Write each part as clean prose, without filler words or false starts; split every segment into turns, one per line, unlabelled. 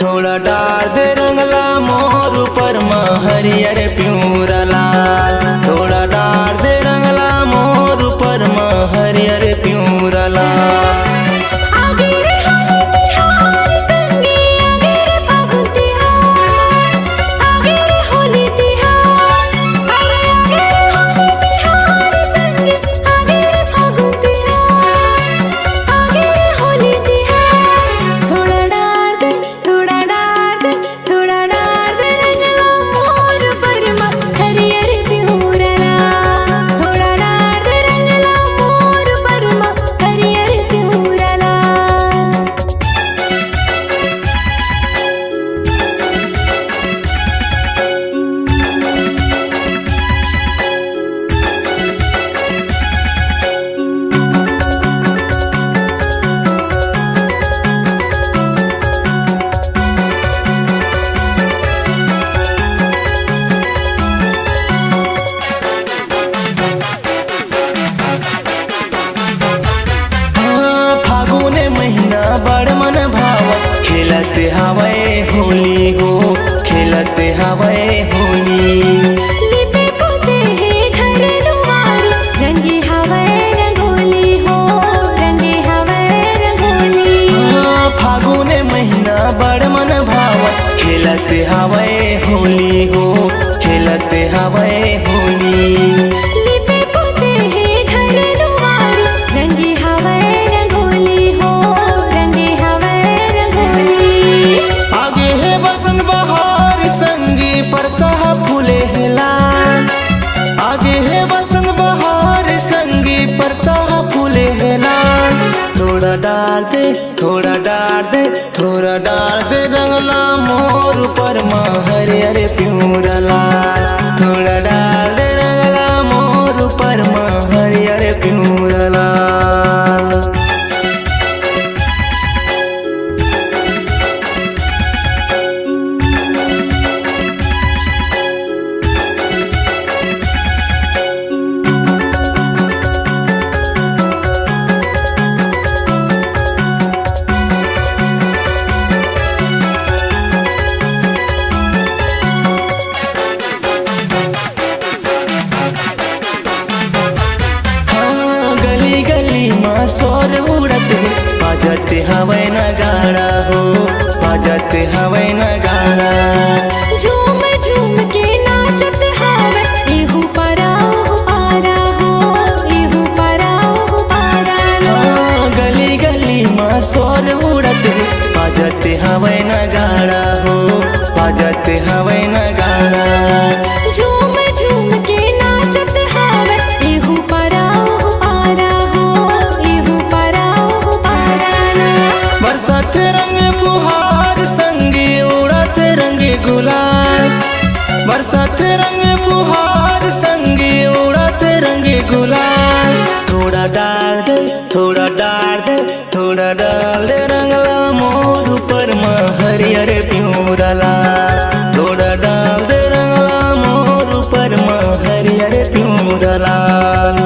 थोड़ा डार दे रंगला मोर ऊपर हरियर प्यूरा लाल। थोड़ा डार दे रंगला मोर ऊपर हरियर प्यूरा लाल। बड़ मन भाव खेलते हवे होली हो, खेलते हवे होली।
लिपे पोते है घर दुआर रंगी हवे रंगोली हो, रंगे हवे रंगोली।
फागुन महीना बड़ मन भाव खेलते हवे होली हो, खेलते हवे होली। परसाह फूले है लाल, आगे है बसंत बहार संगी परसाह फूले है लाल। थोड़ा डाल दे, थोड़ा डाल दे, थोड़ा डाल दे रंगला मोर ऊपर हरियर प्यूरा लाल। थोड़ा डाल दे रंगला मोर ऊपर हरियर प्यूरा लाल। सोर उड़ते बजते हवे नगाड़ा हो, बजते हवे नगाड़ा।
झूम झूम के नाचत हवे एहू पराऊ पारा हो, एहू पराऊ पारा।
गली गली माँ सोर उड़ते बजते हवे नगाड़ा हो, बजते हवे नगाड़ा।
झूम झूम के नाचत हवे एहू पराऊ पारा हो, एहू पराऊ पारा।
बरसात रंग फुहार संगी उड़त रंग गुलाल। बरसात रंग फुहार संगी उड़त रंग गुलाल। थोड़ा डाल दे, थोड़ा डाल दे, थोड़ा डाल दे रंगला मोर ऊपर हरियर प्यूरा लाल। थोड़ा डाल दे रंगला मोर ऊपर हरियर प्यूरा लाल।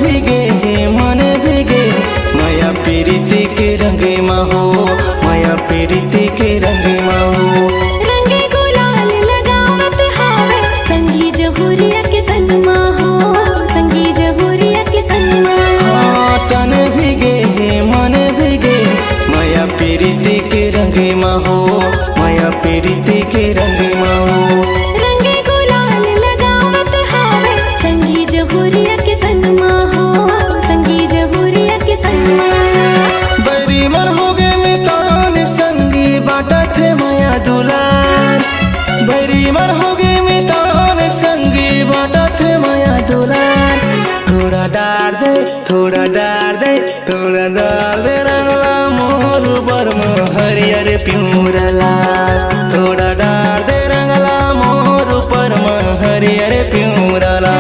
भीगे है मन भीगे माया प्रीति के रंगे माँ हो, माया प्रीति के रंगे माँ हो।
रंगे गुलाल
प्रीति के रंगे माहो, माया प्रीति के रंगे माहो।
रंगे गुलाल लगावत हावे संगी जहुरिया के सनमा हो, संगी जहुरिया के सनमा।
बैरी मन हो गे मितान संगी बाटा थे माया दुलार, बैरी मन हो गे मितान संगी बाटा थे माया दुलार। थोड़ा डार दे, थोड़ा डार दे, थोड़ा डार दे रंगला मोर बर्म हरियर प्यूरला। थोड़ा डार दे रंगला मोर परम हरियर प्यूरला।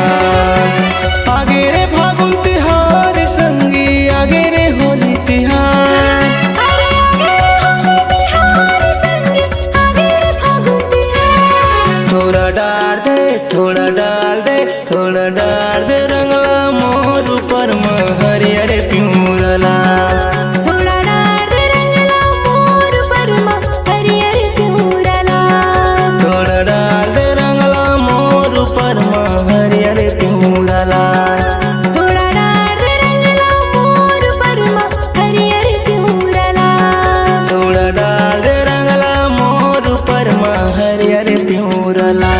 आगे रे फागुन तिहार संगी, आगे रे होली तिहार।
अरे आगे रे होली तिहार संगी, आगे रे फागुन तिहार।
थोड़ा डार दे, थोड़ा डाल दे, थोड़ा डार दे रंगला मोर परम हरियर प्यूरला।
थोड़ा डार दे रंगला मोर परमा हरियर प्यूरला।
थोड़ा डाल दे रंगला मोर परम हरियर प्यूरला।
थोड़ा डार दे रंगला मोर परमा हरियर प्यूरला।
थोड़ा डाल दे रंगला मोर परम हरियर प्यूरला।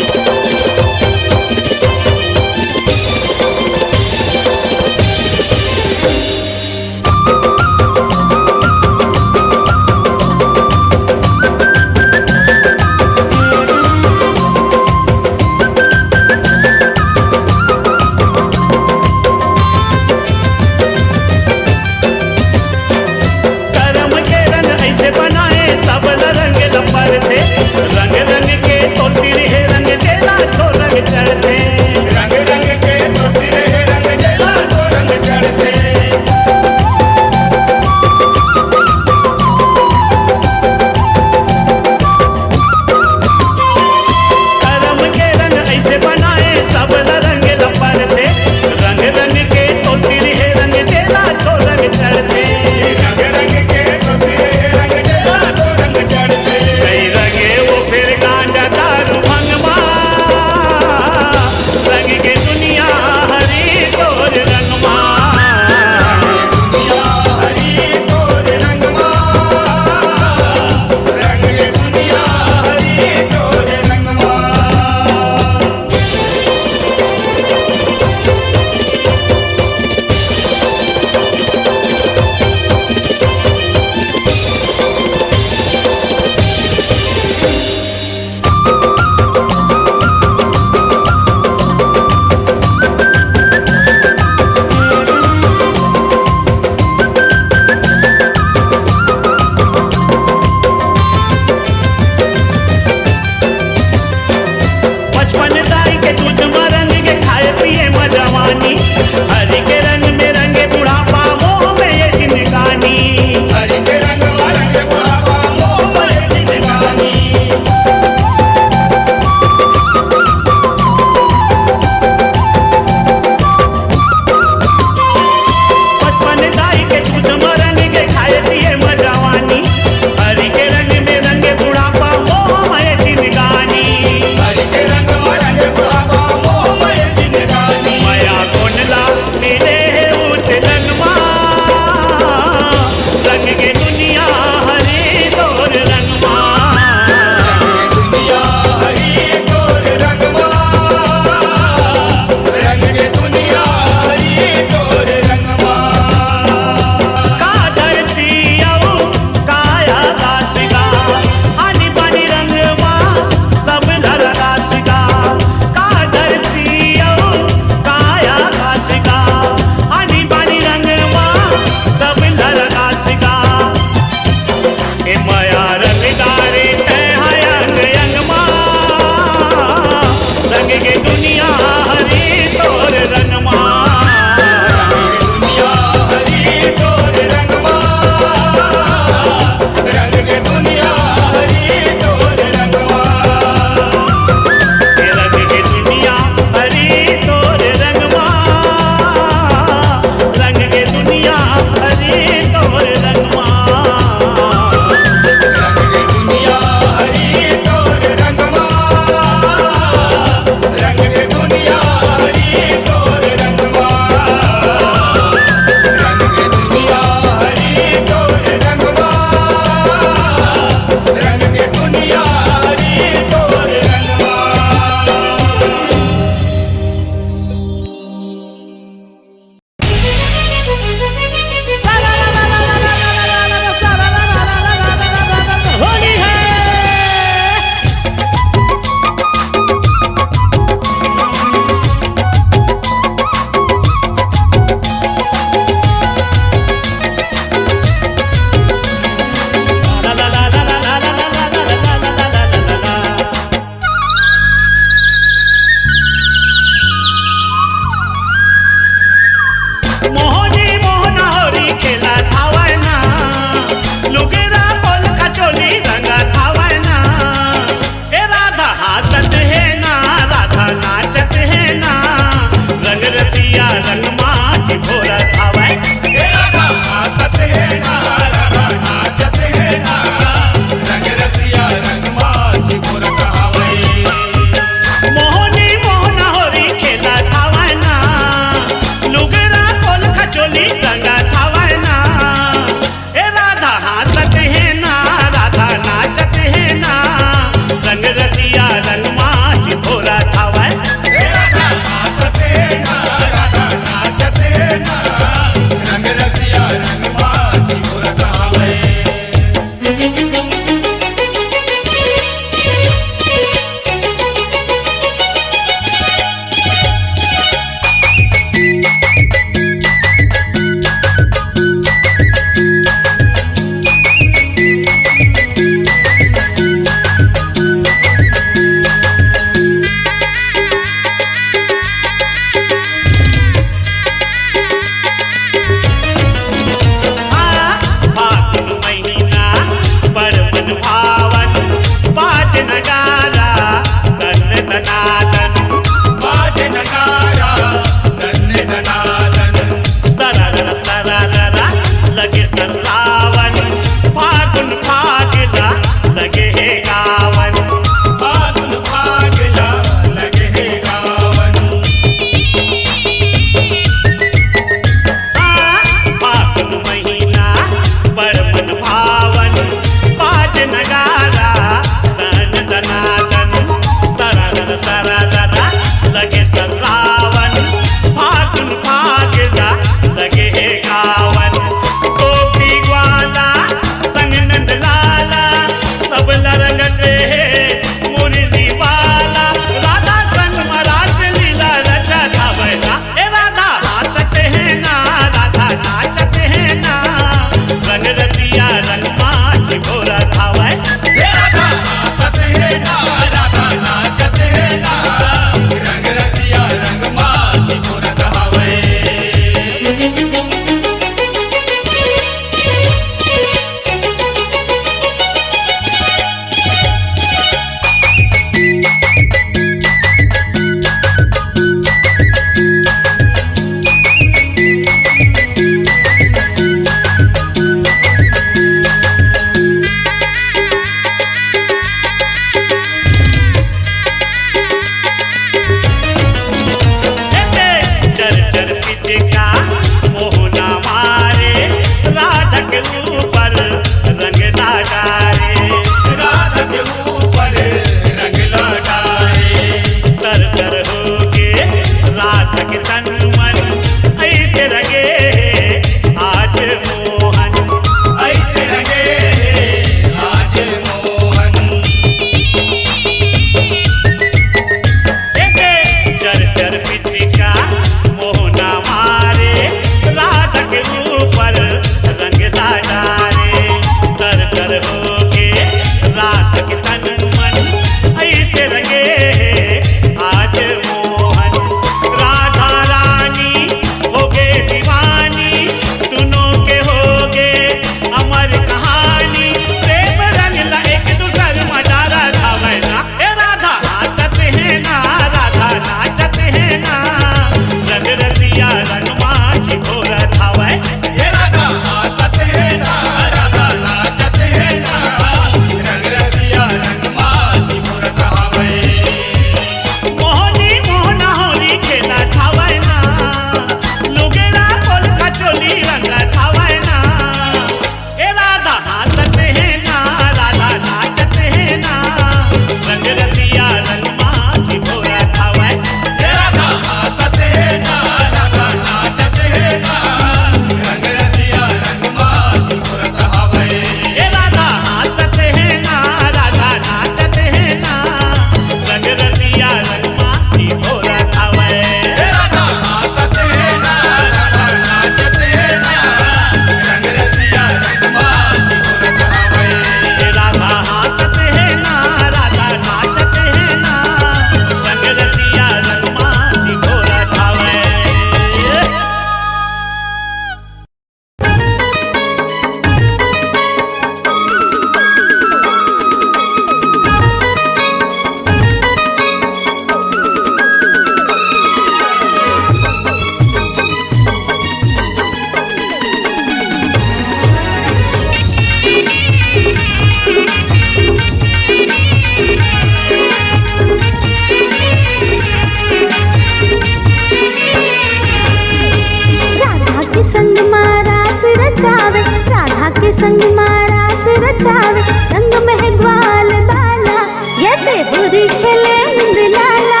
रचावे संग में ग्वाल बाला ये होरी खेले नंद लाला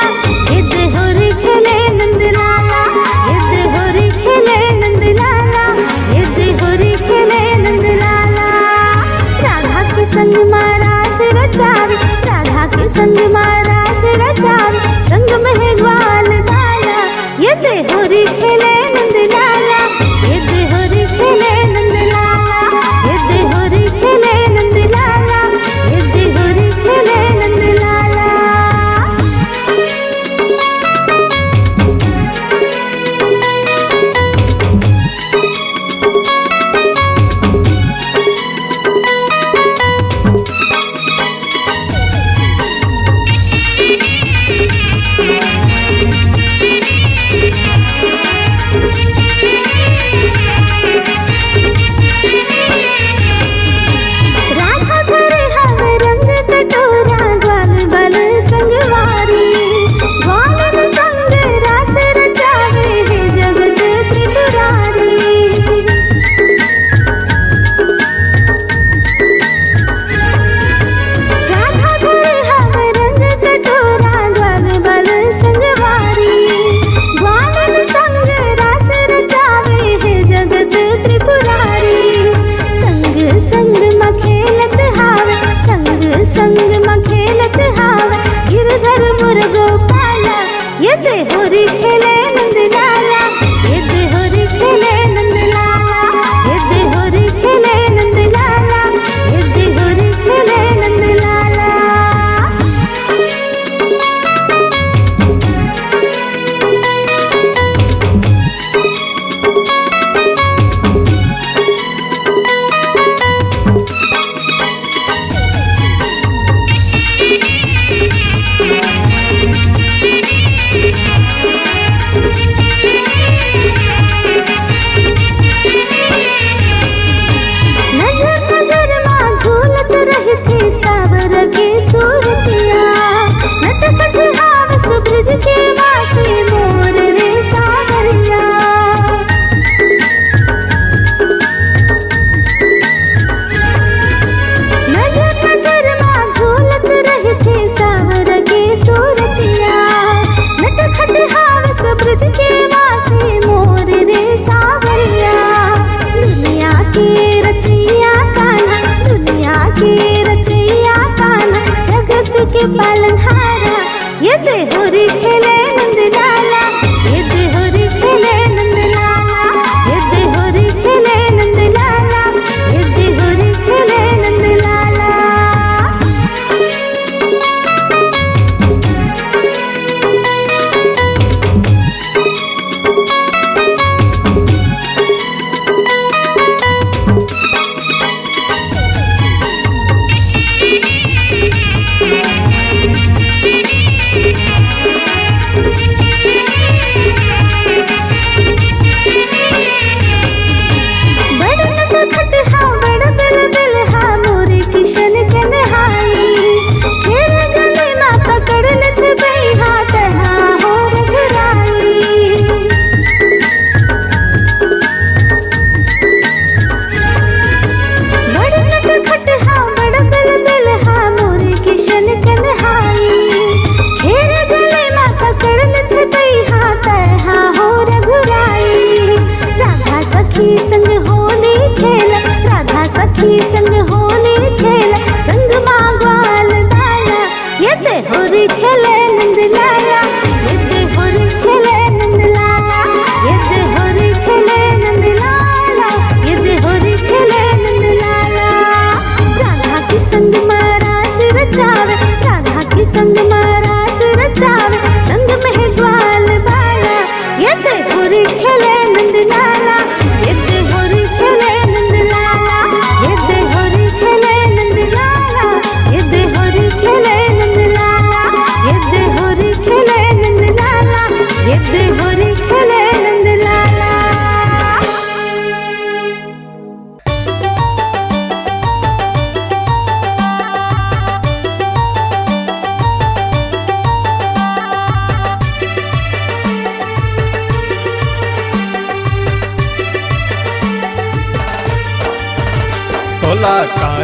ये होरी खेले नंद लाला ये होरी खेले नंद लाला ये होरी खेले नंद लाला राधा के संग महाराज रचावे राधा के संग महाराज रचावे संग में ग्वाल बाला ये होरी खेले नंद लाला ये होरी खेले नंद लाला ये होरी खेले नंद लाला ये होरी खेले नंद लाला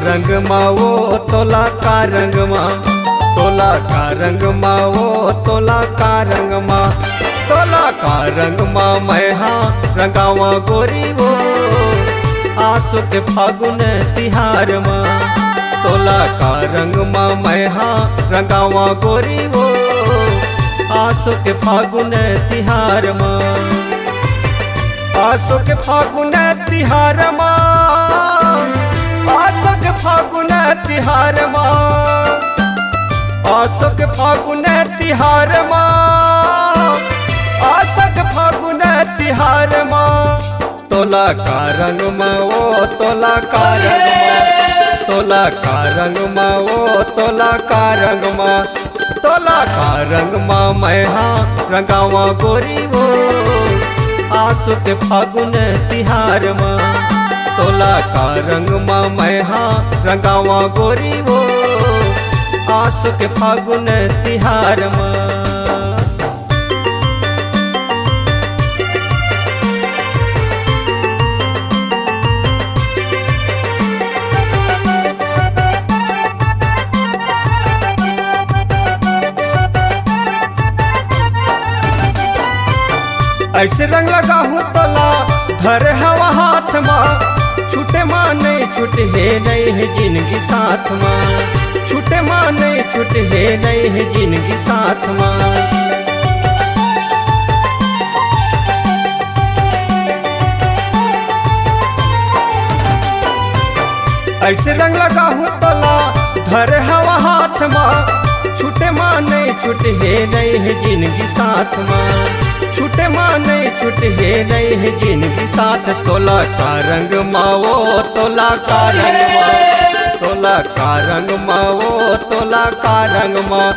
रंग माँ वो तोला का रंग माँ, तोला का रंग माँ वो तोला का रंग माँ, तोला का रंग माँ मैं हाँ रंगावा गोरी वो आसो के फागुन तिहार माँ, तोला का रंग माँ मैं हाँ रंगावा गोरी वो आसो के फागुन तिहार माँ, आसो के फागुन तिहार माँ, आसो के फागुन तिहार माँ, आसो के फागुन तिहार माँ, आसो के फागुन तिहार माँ, तोला का रंग माँ वो तोला का रंग माँ, तोला का रंग माँ वो तोला का रंग माँ, तोला का रंग माँ मैं हाँ रंगावा गोरी वो आसो के फागुन तिहार माँ, तोला का रंग माँ मैं हाँ रंगावा गोरी वो आसो के फागुन तिहार माँ। ऐसे रंग लगा हूँ तोला धर हवा हाथ माँ, छूटे माँ नहीं छूटे है नहीं है जिंदगी साथ माँ, छूटे माँ नहीं छूटे है नहीं है जिंदगी साथ माँ। ऐसे रंग लगा हूँ तोला धर हवा हाथ माँ, छूटे माँ नहीं छूटे है नहीं है जिंदगी साथ माँ, छूटे माँ नहीं छूटे है नहीं है जिंदगी साथ, तोला का रंग माँ वो तोला का रंग माँ, तोला का रंग माँ वो तोला का रंग माँ,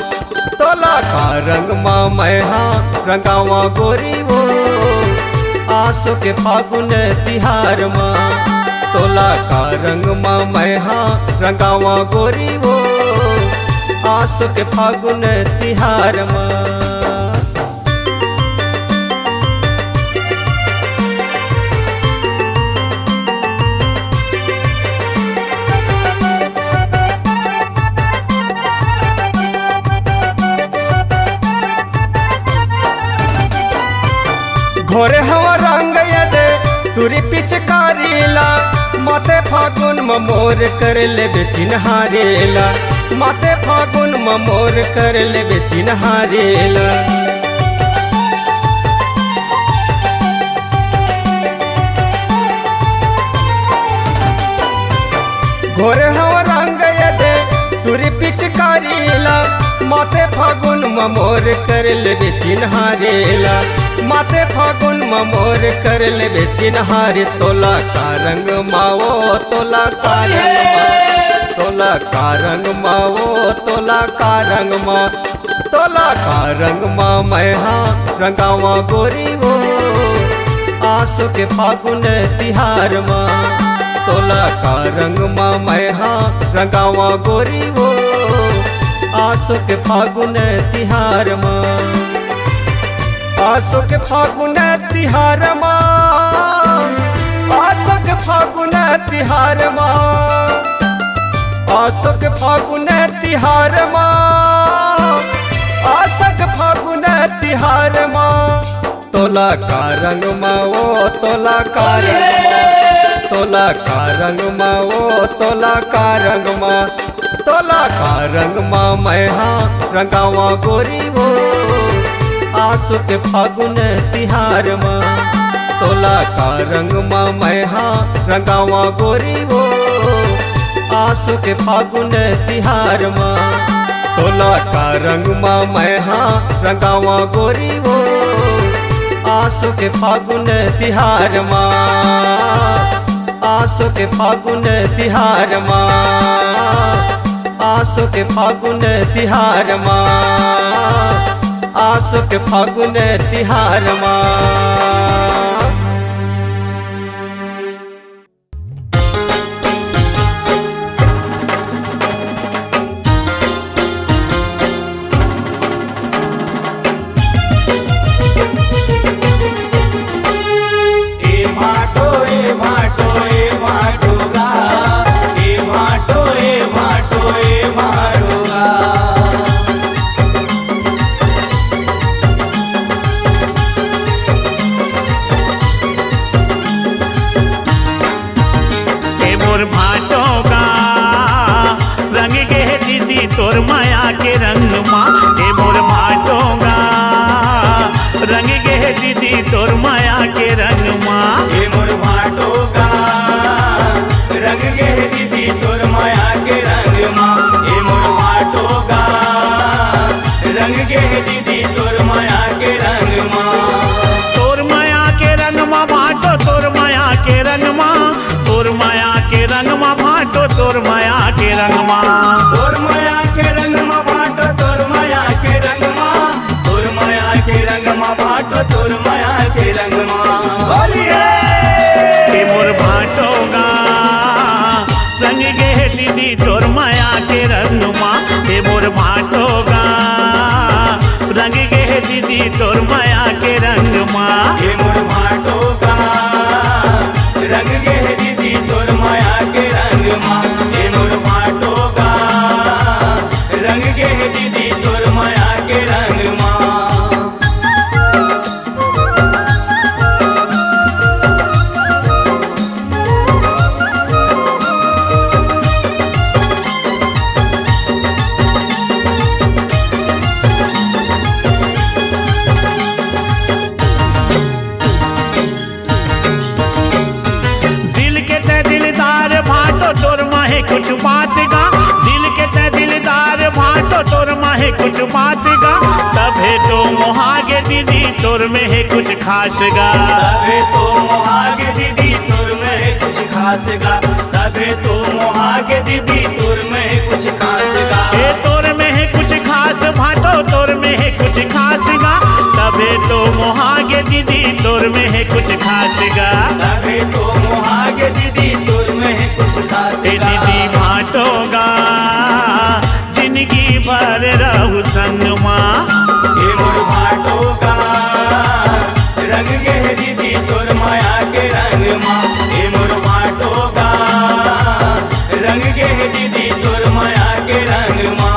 तोला का रंग माँ मैं हाँ रंगावा गोरी वो आसो के फागुन तिहार माँ, तोला का रंग माँ मैं हाँ रंगावा गोरी वो आसो के फागुन तिहार माँ। घोरे हवा रंग यदे तुरी पिचकारीला, माते फागुन में मोर कर ले बेचिनहारेला, माते फागुन में मोर कर ले बेचिनहारेला। घोरे हवा रंग यदे तुरी पिचकारीला, माते फागुन में मोर कर ले बेचिनहारेला, माते फागुन में मोर कर ले बेचिनहारे, तोला का रंग माँ वो तोला का रंग माँ, तोला का रंग माँ वो तोला का रंग माँ, तोला का रंग माँ मैं हाँ रंगावा गोरी वो आसो के फागुन तिहार माँ, तोला का रंग माँ मैं हाँ रंगावा गोरी वो आसो के फागुन तिहार माँ, आसो के फागुन तिहार माँ, आसो के फागुन तिहार माँ, आसो के फागुन तिहार माँ, आसो के फागुन तिहार माँ, तोला का रंग माँ वो तोला का रंग माँ, तोला का रंग माँ वो तोला का रंग माँ, तोला का रंग माँ मैं हाँ रंगावा गोरी वो आसो के फागुन तिहार माँ, तोला का रंग माँ मैं हाँ रंगावा गोरी वो आसो के फागुन तिहार माँ, तोला का रंग माँ मैं हाँ रंगावा गोरी वो आसो के फागुन तिहार माँ, आसो के फागुन तिहार माँ, आसो के फागुन तिहार माँ, आसो के फागुन तिहार माँ।
ए माटो गा ए माटो तोर माया के रंग माँ ए मोर भाटोगा रंग गे दीदी तोर माया के रंग माँ
ए मोर भाटोगा रंग गे दीदी तोर माया के रंग माँ ए मोर भाटोगा रंग गे दीदी तोर माया के रंग माँ
तोर माया के रंग माँ भाटो तोर माया के रंग माँ तोर माया के रंग माँ भाटो तोर माया के रंग माँ
तोर माया के रंग माँ भाटो तोर माया के रंग माँ तोर माया के रंग माँ भाटो तोर माया के रंग माँ बोलिए
ए मोर भाटोगा रंग गे दीदी तोर माया के रंग माँ ए मोर भाटोगा रंग गे दीदी तोर माया के रंग माँ
ए मोर भाटोगा रंग गे दीदी तोर माया के रंग माँ ए मोर भाटोगा रंग गे दीदी तोर माया के रंग माँ
दिल के ते दिलदार भाटो तोर माहे कुछ बात गा दिल के ते दिलदार भाटो तोर माहे कुछ बात गा तबे तो मोहागे दीदी तोर में है कुछ खास गा
तबे तो मोहागे दीदी तोर में है कुछ खास गा तबे तो मोहागे दीदी तोर में है कुछ खास गा
ए तोर में है कुछ खास भाटो तोर में है कुछ खास गा तबे तो मोहागे दीदी तोर में है कुछ खास गा
तबे तो मोहागे दीदी तोर में है कुछ खास
ए
गा
दीदी भाटोगा जिंदगी भर रहू संग माँ
ए मोर भाटोगा रंग गे दीदी तोर माया के रंग माँ ए मोर भाटोगा रंग गे दीदी तोर माया के रंग माँ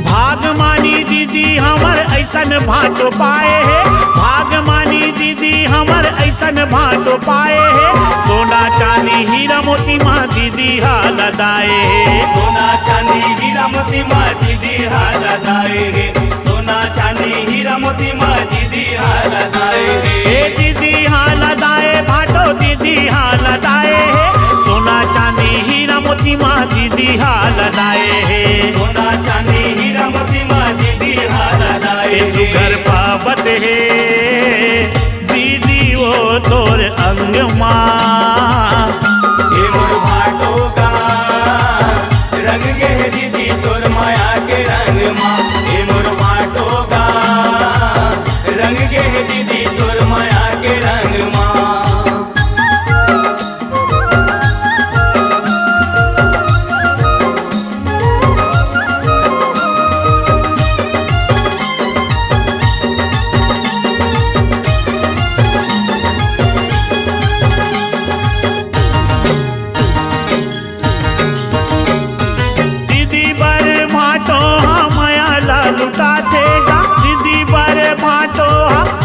भागमानी दीदी हमर ऐसन भाटो पाए है भागमानी दीदी हमर ऐसन भाटो पाए है सोना चांदी हीरा मोती माँ दीदी हाल दाए है
सोना चांदी हीरा मोती माँ दीदी हाल दाए गे सोना चांदी हीरा मोती माँ दीदी हाल दाए गे
ए दीदी हाल दाए भाटो दीदी हाल दाए है सोना चांदी हीरा मोती माँ दीदी हाल दाए है
सोना चांदी हीरा मोती माँ दीदी हाल दाए
ए सुगर पावत है दीदी वो तोर अंग माँ
ए मोर भाटोगा रंग गे दीदी तोर माया के रंग माँ ए मोर भाटोगा रंग गे दीदी तोर माया के रंग माँ
दीदी बर भाटो माया ला लुटा देगा दीदी बर भाटो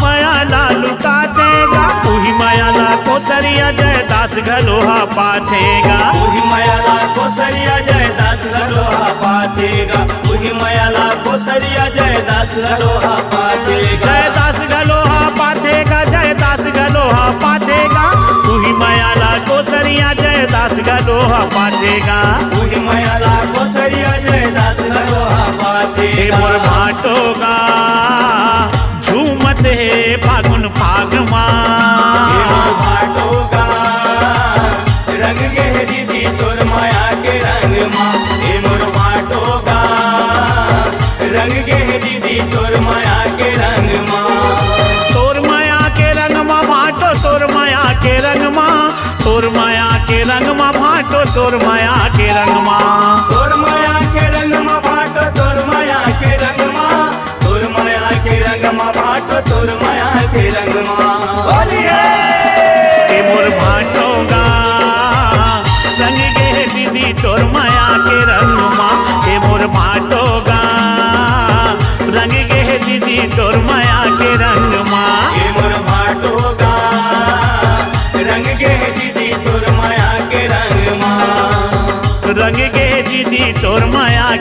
माया ला लुटा देगा तू ही माया ला को सरिया जय दास गलोहा पाथेगा
उही मयाला को सरिया जय दास गलोहा पाथेगा उही मयाला को सरिया जय दास गलोहा पाथेगा
जय दास गलोहा पाथेगा जय दास गलोहा पाथेगा तू ही माया ला को सरिया जय दास गलोहा पाथेगा
उही मयाला को सरिया जय दास गलोहा
हे
पाथेगा
मोर भाटोगा झूमत है फागुन फागमा
ए मोर भाटोगा रंग गे दीदी तोर माया के रंग माँ ए मोर भाटोगा रंग गे दीदी तोर माया के रंग माँ
तोर माया के रंग मा भाटो तोर माया के रंग मा तोर माया के रंग मा भाटो तोर माया के रंग मा
तोर माया के रंग माँ भाटो तोर माया के रंग माँ तोर माया के रंग माँ भाटो तोर माया के रंग माँ बोलिए
ए मोर भाटोगा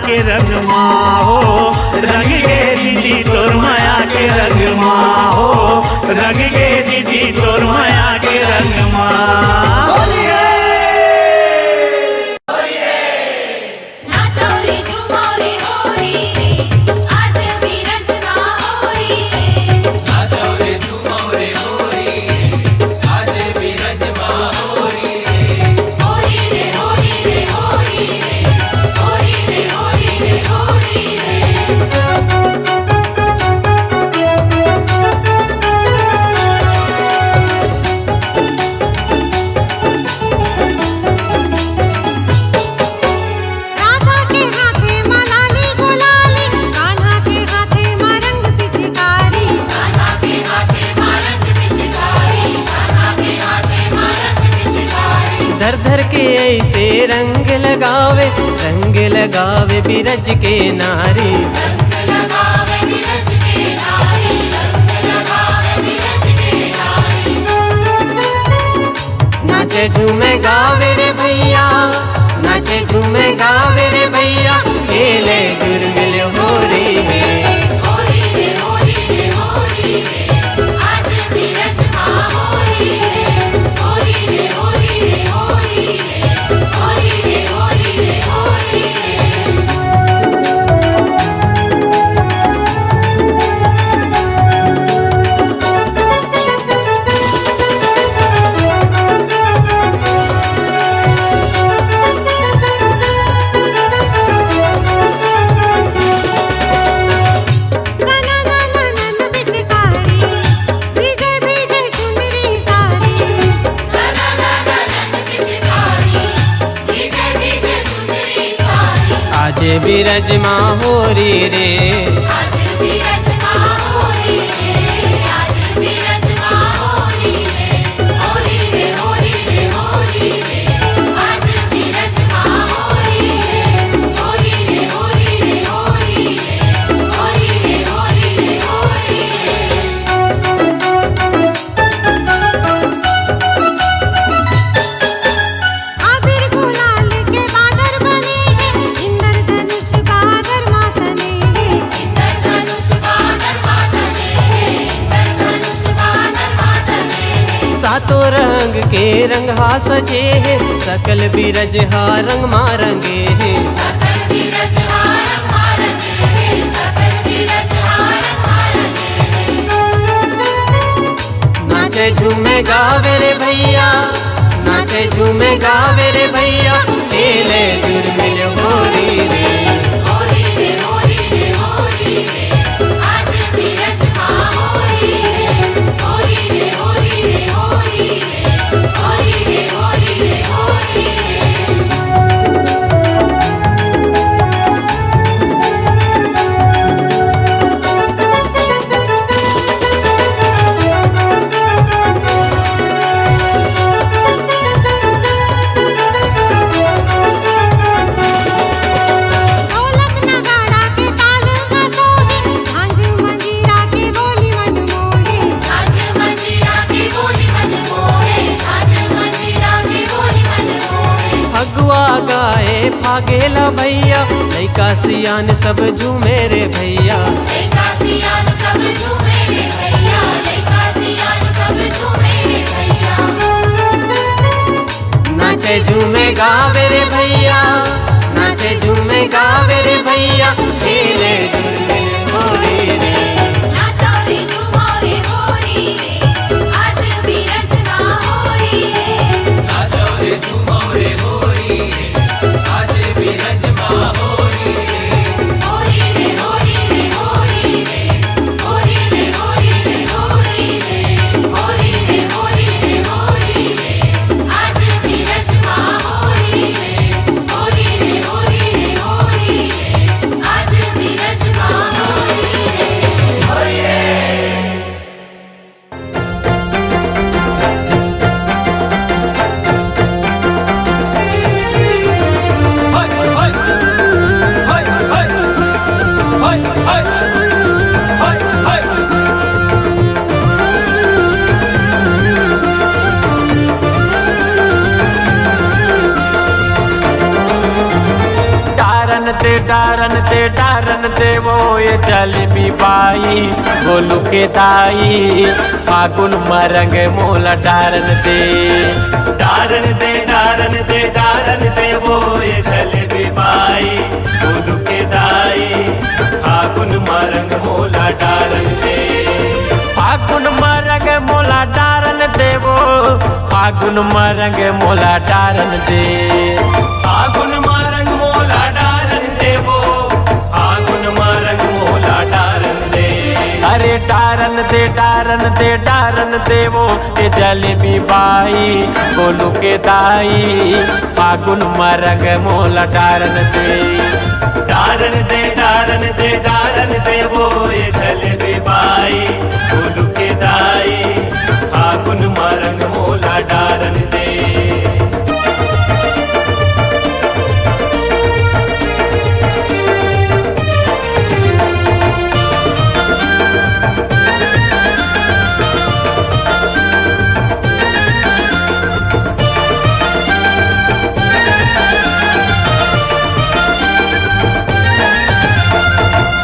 के रंग माँ हो रंग गे दीदी तोर माया के रंग माँ हो रंग गे दीदी तोर माया के रंग माँ
धर धर के ऐसे रंग लगावे बिरज के नारी नाचे झूमे गावे रे भैया नाचे झूमे गावे रे भैया खेले गुरमिल होरी है बिरज माँ होरी रे
आज बिरज माँ होरी रे आज बिरज माँ होरी रे होरी रे होरी रे होरी रे आज बिरज माँ होरी रे होरी रे होरी रे होरी रे होरी रे होरी रे होरी आबिर गुलाल के बादर बने हैं इंद्रधनुष बादर मातने हैं इंद्रधनुष बादर मातने हैं इंद्रधनुष बादर मातने हैं
सातों रंग के रंग हा सजे है सकल बिरज हा रंग मारंगे है
सकल बिरज हारंग मारंगे हैं सकल बिरज हारंग मारंगे हैं
नाचे झूमे गावे रे भैया नाचे झूमे गावे रे भैया खेले गुरमिल होरी रे
होरी रे होरी रे होरी रे आज बिरज माँ होरी रे होरी रे होरी रे होरी रे होरी रे होरी रे होरी रे ढोलक नगाड़ा के ताल में सोहे झांझ मंजीरा की बोली मन मोहे झांझ मंजीरा की बोली मन मोहे झांझ मंजीरा की बोली मन मोहे
फगुआ गाए फागेला भैया लइका सियान सब झूमे रे भैया
लइका सियान सब झूमे रे भैया लइका सियान सब झूमे रे भैया
नाचे झूमे गावे रे भैया नाचे झूमे गावे रे भैया खेले गुरमिल होरी रे
नाचौरी झूमौरी होरी रे आज बिरज माँ होरी रे
नाचौरे झूमौरे होरी रे आज बिरज माँ होरी रे
होरी रे होरी रे होरी रे होरी रे होरी रे होरी रे होरी रे होरी रे होरी रे आज बिरज माँ होरी रे होरी रे होरी रे होरी रे आज बिरज माँ
डारन दे वो ये जलेबी बाई गोलू के दाई फागुन मरंग मोला डारन दे
वो ये जलेबी बाई गोलू के दाई फागुन मरंग मोला डारन दे
फागुन मरंग मोला डारन दे वो फागुन मरंग मोला डारन दे
फागुन मरंग मोला डारन दे वो फागुन मरंग मोला डारन दे
अरे डारन दे वो ये जलेबी बाई गोलू के दाई फागुन मरंग मोला डारन दे
वो ये जलेबी बाई गोलू के दाई फागुन मरंग मोला डारन दे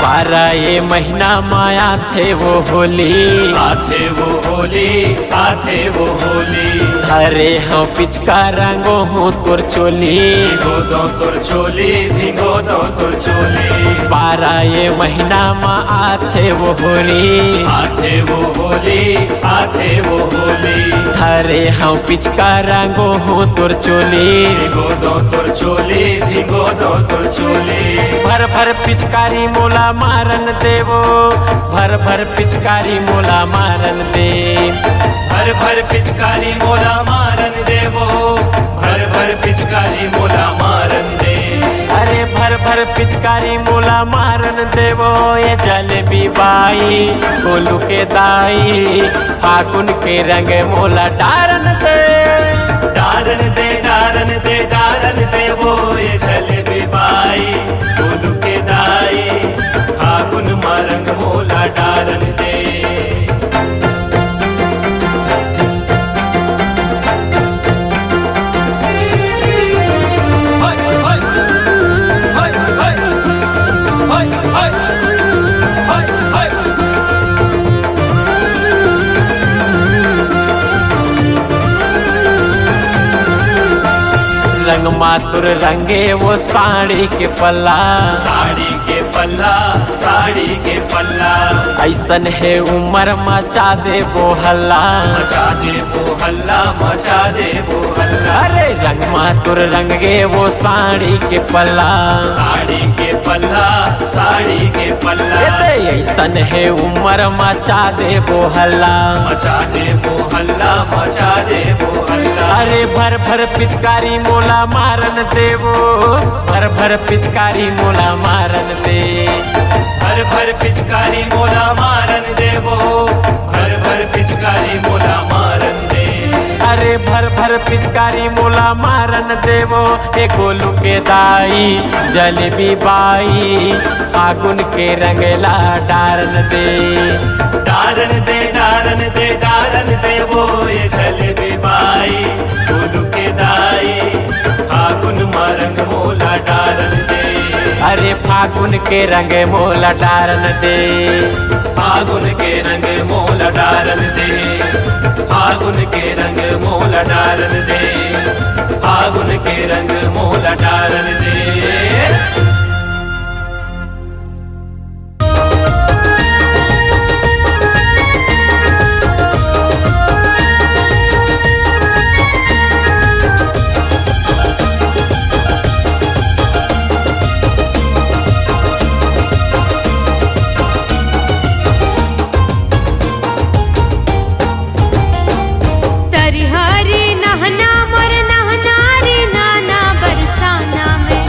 बारह ये महीना माया थे वो होली
आथे वो होली
हरे हाँ पिचका रंगो हूँ तुर चोली
भिगो दो तुर चोली
बारह ये महीना माँ आथे वो होली
आथे वो होली
हरे हाँ पिचका रंगो हूँ तुर चोली
भिगो दो तुर चोली
भर भर पिचकारी मोला मारन देवो भर भर पिचकारी मोला मारन दे
भर पिचकारी मोला मारन देवो भर पिचकारी मोला मारन दे
अरे भर भर पिचकारी मोला मारन देवो ये जलेबी बाई गोलू के दाई फागुन के रंग मोला डारन दे
वो ये जलेबी बाई गोलू के दाई फागुन मरंग मोला डारन दे
रंग मातुर रंगे वो साड़ी के पल्ला
साड़ी के पल्ला
ऐसन है उमर मचा दे वो हल्ला
मचा दे वो हल्ला
अरे रंग मातुर रंगे वो साड़ी के पल्ला
साड़ी के पल्ला
ऐसन है उमर मचा दे वो हल्ला
मचा दे वो हल्ला
अरे भर भर पिचकारी मोला मारन देवो भर भर पिचकारी मोला मारन दे
भर पिचकारी मोला मारन देवो भर पिचकारी मोला मारन दे
अरे भर भर पिचकारी मोला मारन देवो ए गोलू के दाई जलेबी बाई फागुन के रंगला डारन दे
वो ये जलेबी बाई गोलू के दाई फागुन मरंग मोला डारन दे
अरे फागुन के रंग मोला डारन दे
फागुन के रंग मोला डारन दे फागुन के रंग मोला डारन दे फागुन के रंग मोला डारन दे
तरिहरी नहना मोर नहना रे नाना बरसाना में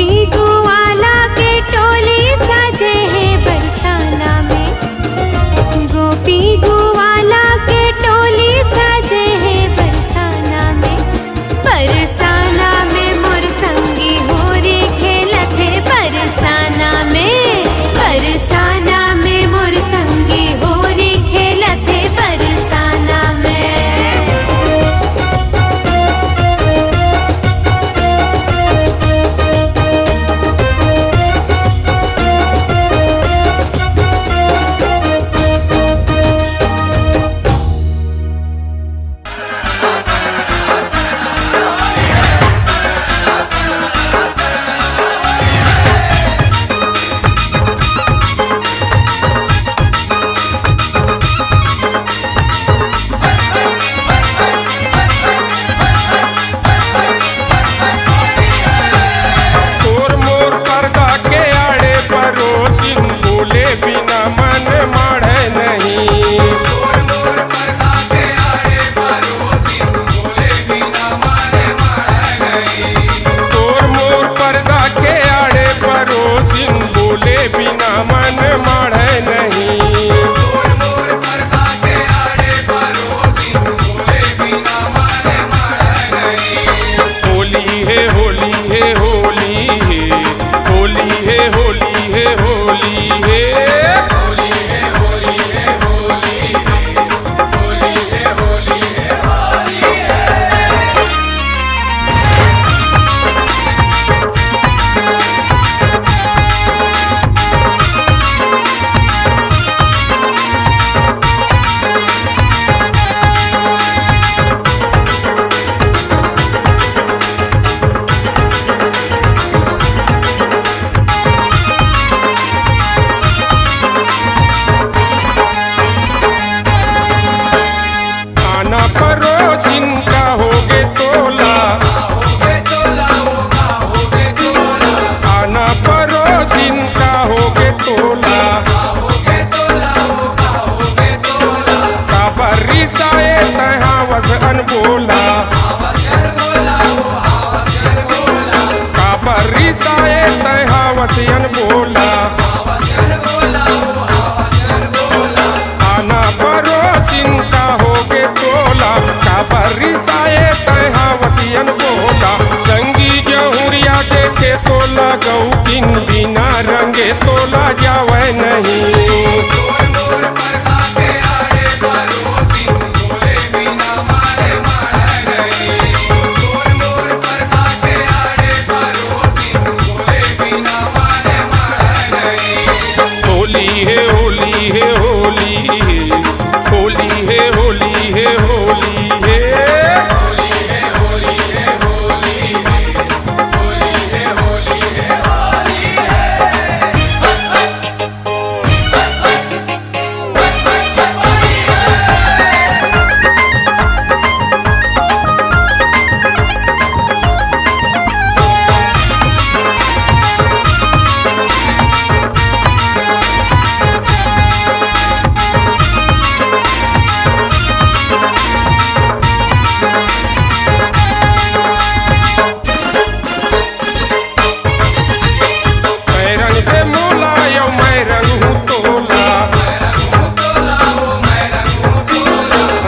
गोपी गोवाला के टोली साजे है बरसाना में, गोपी गोवाला के टोली साजे है बरसाना में। बरसाना में मोर संगी होरी खेलत है बरसाना में, बरसाना में मोर संगी होरी खेलत है बरसाना में।
तोर मोर पर्दा के आड़े परोसिन बोले बिना मन माढ़े नहीं। तोर मोर पर्दा के आड़े परोसिन बोले बिना मन माढ़े नहीं। होली है होली है होली है, होली है होली है होली है, होली है होली है होली है, होली है होली है होली है। खाना परोसिन का होगे तोला, खाना परोसिन का होगे तोला, का बरिसाए तहाँ वस अनबोला, का बरिसाए तहाँ वस अनबोला। खाना परोसिन का होगे तोला, का बरिसाए तहाँ वसियन बोला। संगी जहुरिया देखे तोला गौकिन बिना रंगे तोला जावे नहीं। होली है होली है होली है, होली है होली है होली है, होली है होली है होली है, होली है होली है होली मैं रंग दे मोला यो मैं रंग हूँ तोला,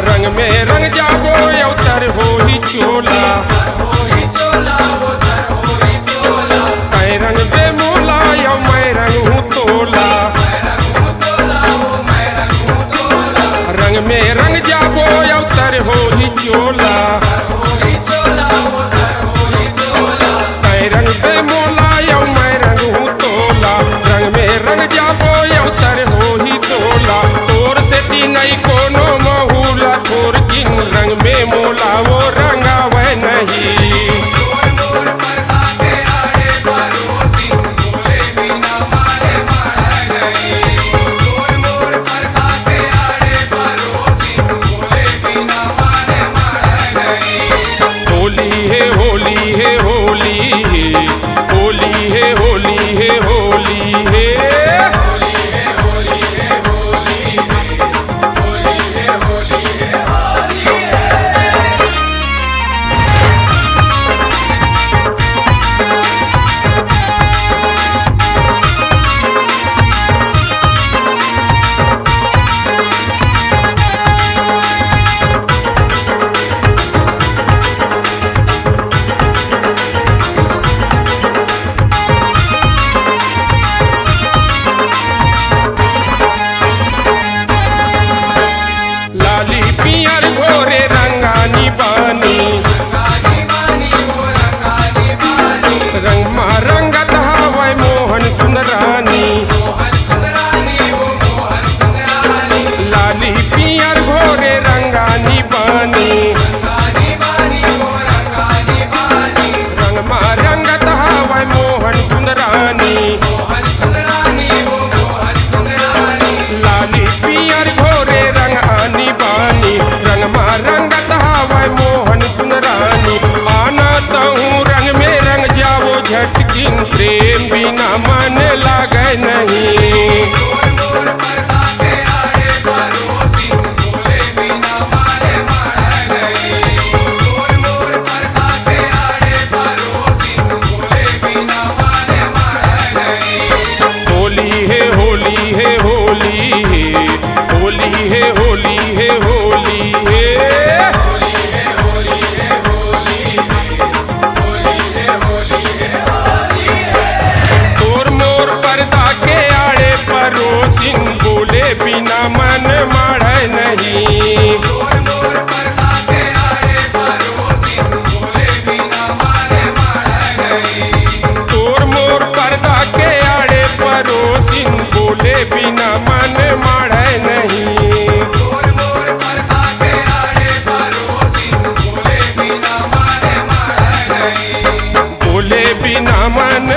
रंग में रंग जाबो यो तर हो ही चोला। मैं रंग दे मोला यो मैं रंग हूँ तोला, रंग में रंग जाबो यो तर हो ही चोला। मैं रंग दे मोला यो मैं रंग हूँ तोला, रंग में रंग जाबो यो तर हो ही तोला। तोर से तीनई कोनो महुला थोर किन रंग में मोला वो रंगावे नहीं। होली है होली है होली है, होली है होली है होली है होली है होली है होली है तोर मोर पर्दा के आड़े परोसिन बोले बिना मन माढ़े नहीं तोर मोर पर्दा के आड़े परोसिन बोले बिना मन माढ़े नहीं बोले बिना मन